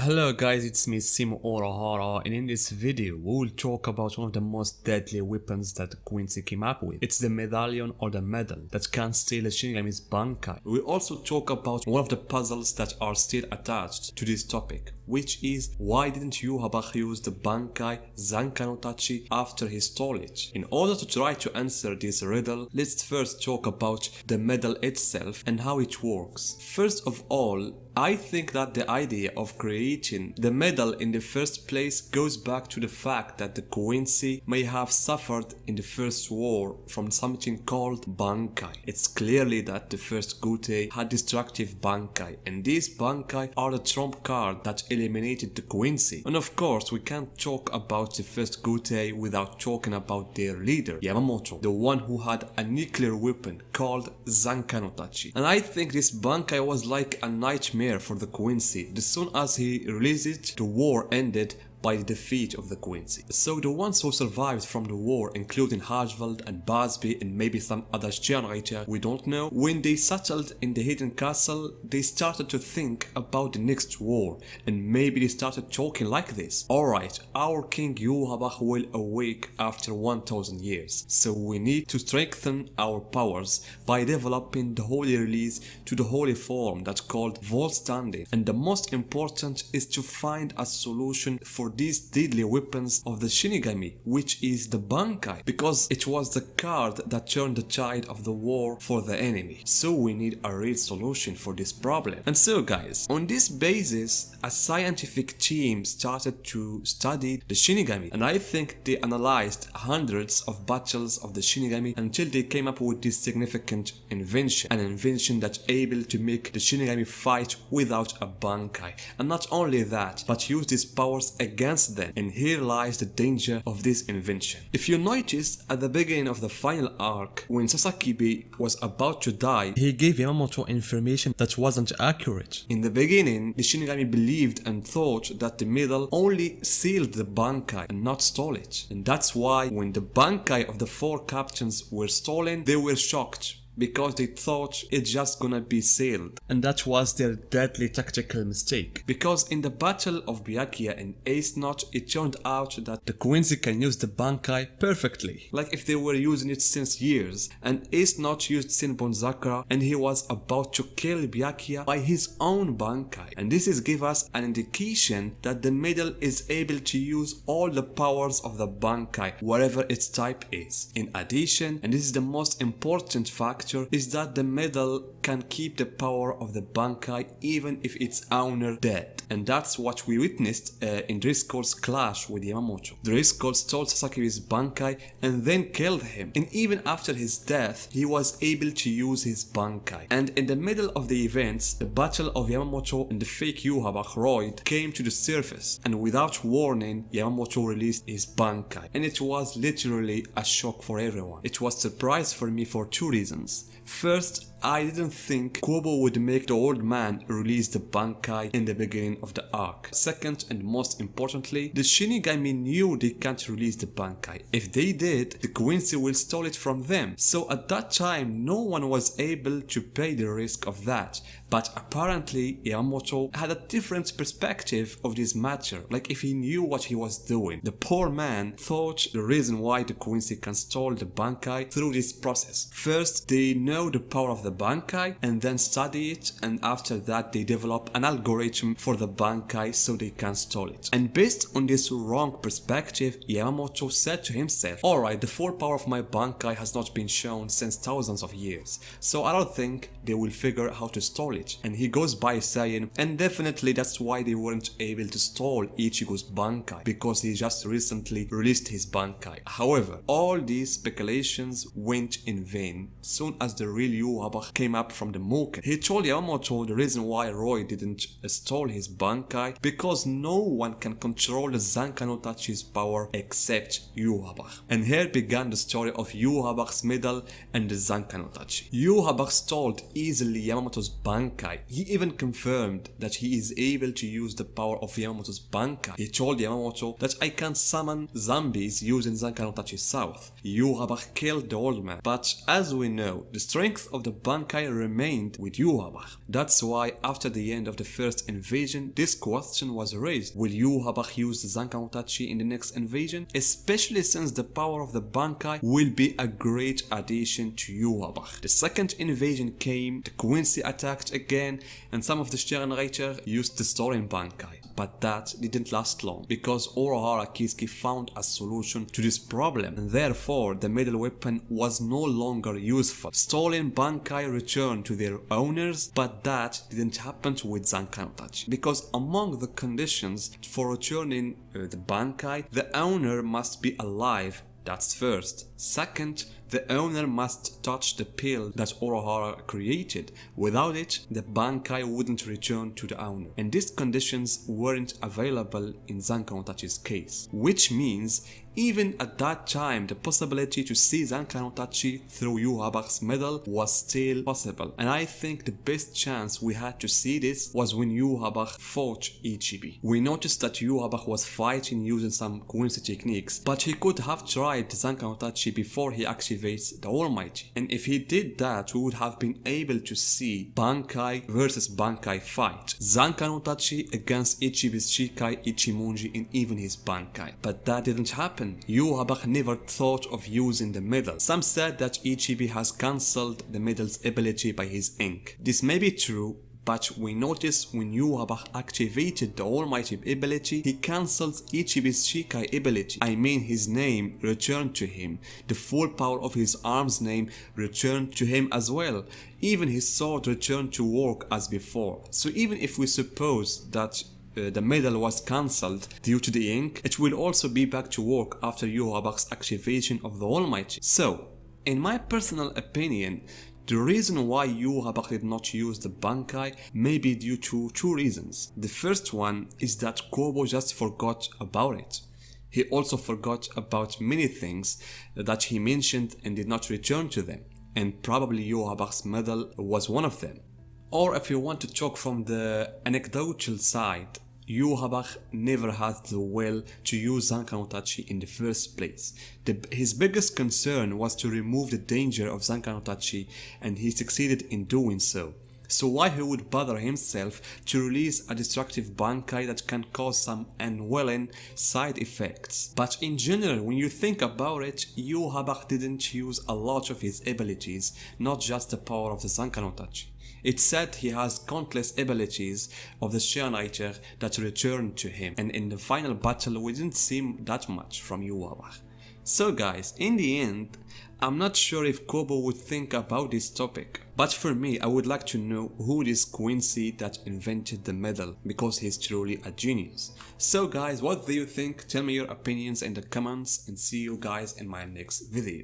Hello guys, it's me Simo Urahara, and in this video we will talk about one of the most deadly weapons that Quincy came up with. It's the medallion or the medal that can steal a Shinigami's Bankai. We will also talk about one of the puzzles that are still attached to this topic, which is why didn't Yhwach use the Bankai Zankai no Tachi after he stole it? In order to try to answer this riddle, let's first talk about the medal itself and how it works. First of all, I think that the idea of creating the medal in the first place goes back to the fact that the Quincy may have suffered in the first war from something called Bankai. It's clearly that the first Gutei had destructive Bankai, and these Bankai are the trump card that eliminated the Quincy. And of course, we can't talk about the first Gutei without talking about their leader, Yamamoto, the one who had a nuclear weapon called Zankai no Tachi. And I think this Bankai was like a nightmare for the Quincy. As soon as he released it, the war ended by the defeat of the Quincy. So the ones who survived from the war, including Hajvald and Basby and maybe some other generator we don't know, when they settled in the hidden castle, they started to think about the next war, and maybe they started talking like this: alright, our king Yhwach will awake after 1000 years, so we need to strengthen our powers by developing the holy release to the holy form that's called Vault Standing, and the most important is to find a solution for these deadly weapons of the Shinigami, which is the Bankai, because it was the card that turned the tide of the war for the enemy. So we need a real solution for this problem. And so guys, on this basis, a scientific team started to study the Shinigami, and I think they analyzed hundreds of battles of the Shinigami until they came up with this significant invention, an invention that's able to make the Shinigami fight without a Bankai. And not only that, but use these powers against them, and here lies the danger of this invention. If you noticed at the beginning of the final arc, when Sasaki was about to die, he gave Yamamoto information that wasn't accurate. In the beginning, the Shinigami believed and thought that the medal only sealed the Bankai and not stole it, and that's why when the Bankai of the 4 captains were stolen, they were shocked, because they thought it's just gonna be sealed. And that was their deadly tactical mistake. Because in the battle of Byakuya and Ace Knot, it turned out that the Quincy can use the Bankai perfectly, like if they were using it since years. And Ace Knot used Senbon Zakura, and he was about to kill Byakuya by his own Bankai. And this is give us an indication that the medal is able to use all the powers of the Bankai, whatever its type is. In addition, and this is the most important fact, is that the medal can keep the power of the Bankai even if its owner dead. And that's what we witnessed in Driscoll's clash with Yamamoto. Driscoll stole Sasaki's Bankai and then killed him, and even after his death he was able to use his Bankai. And in the middle of the events, the battle of Yamamoto and the fake Yhwach Roid came to the surface, and without warning Yamamoto released his Bankai, and it was literally a shock for everyone. It was a surprise for me for 2 reasons. First, I didn't think Kubo would make the old man release the Bankai in the beginning of the arc. Second, and most importantly, the Shinigami knew they can't release the Bankai. If they did, the Quincy will steal it from them. So at that time, no one was able to pay the risk of that. But apparently, Yamamoto had a different perspective of this matter, like if he knew what he was doing. The poor man thought the reason why the Quincy can steal the Bankai through this process. First, they know the power of the Bankai and then study it, and after that they develop an algorithm for the Bankai so they can steal it. And based on this wrong perspective, Yamamoto said to himself, alright, the full power of my Bankai has not been shown since thousands of years, so I don't think they will figure out how to steal it. And he goes by saying, and definitely that's why they weren't able to steal Ichigo's Bankai, because he just recently released his Bankai. However, all these speculations went in vain. Soon as the real Yhwach came up from the Muke, he told Yamamoto the reason why Roy didn't steal his Bankai, because no one can control the Zankai no Tachi's power except Yhwach. And here began the story of Yhwach's medal and the Zankai no Tachi. Yhwach stole easily Yamamoto's Bankai. He even confirmed that he is able to use the power of Yamamoto's Bankai. He told Yamamoto that I can summon zombies using Zankai no Tachi South. Yhwach killed the old man, but as we know, the strength of the Bankai remained with Yhwach. That's why after the end of the first invasion, this question was raised. Will Yhwach use the Zankan Utachi in the next invasion? Especially since the power of the Bankai will be a great addition to Yhwach. The second invasion came, the Quincy attacked again, and some of the Sternreiter used the Stolen Bankai. But that didn't last long, because Urahara Kiski found a solution to this problem, and therefore the middle weapon was no longer useful. Stolen Bankai returned to their owners, but that didn't happen with Zankan Utachi, because among the conditions for returning the Bankai, the owner must be alive. That's first. Second, the owner must touch the pill that Urahara created. Without it, the Bankai wouldn't return to the owner. And these conditions weren't available in Zankan Utachi's case. Which means, even at that time, the possibility to see Zankan Utachi through Yhwach's medal was still possible. And I think the best chance we had to see this was when Yhwach fought Ichibi. We noticed that Yhwach was fighting using some Quincy techniques, but he could have tried Zankan Utachi before he activates the Almighty. And if he did that, we would have been able to see Bankai versus Bankai fight. Zankan Utachi against Ichibi's Shikai, Ichimonji, and even his Bankai. But that didn't happen. Yhwach never thought of using the medal. Some said that Ichibi has cancelled the medal's ability by his ink. This may be true, but we notice when Yhwach activated the Almighty ability, he cancelled Ichibi's Shikai ability. I mean, his name returned to him. The full power of his arm's name returned to him as well. Even his sword returned to work as before. So even if we suppose that the medal was cancelled due to the ink, it will also be back to work after Yhwach's activation of the Almighty. So, in my personal opinion, the reason why Yhwach did not use the Bankai may be due to two reasons. The first one is that Kobo just forgot about it. He also forgot about many things that he mentioned and did not return to them, and probably Yhwach's medal was one of them. Or if you want to talk from the anecdotal side, Yhwach never had the will to use Zankan Utachi in the first place. His biggest concern was to remove the danger of Zankan Utachi, and he succeeded in doing so. So why he would bother himself to release a destructive Bankai that can cause some unwilling side effects? But in general, when you think about it, Yhwach didn't use a lot of his abilities, not just the power of the Zankan Utachi. It's said he has countless abilities of the Sternreiter that returned to him, and in the final battle we didn't see that much from Yhwach. So guys, in the end, I'm not sure if Kobo would think about this topic, but for me, I would like to know who is Quincy that invented the medal, because he's truly a genius. So guys, what do you think? Tell me your opinions in the comments, and see you guys in my next video.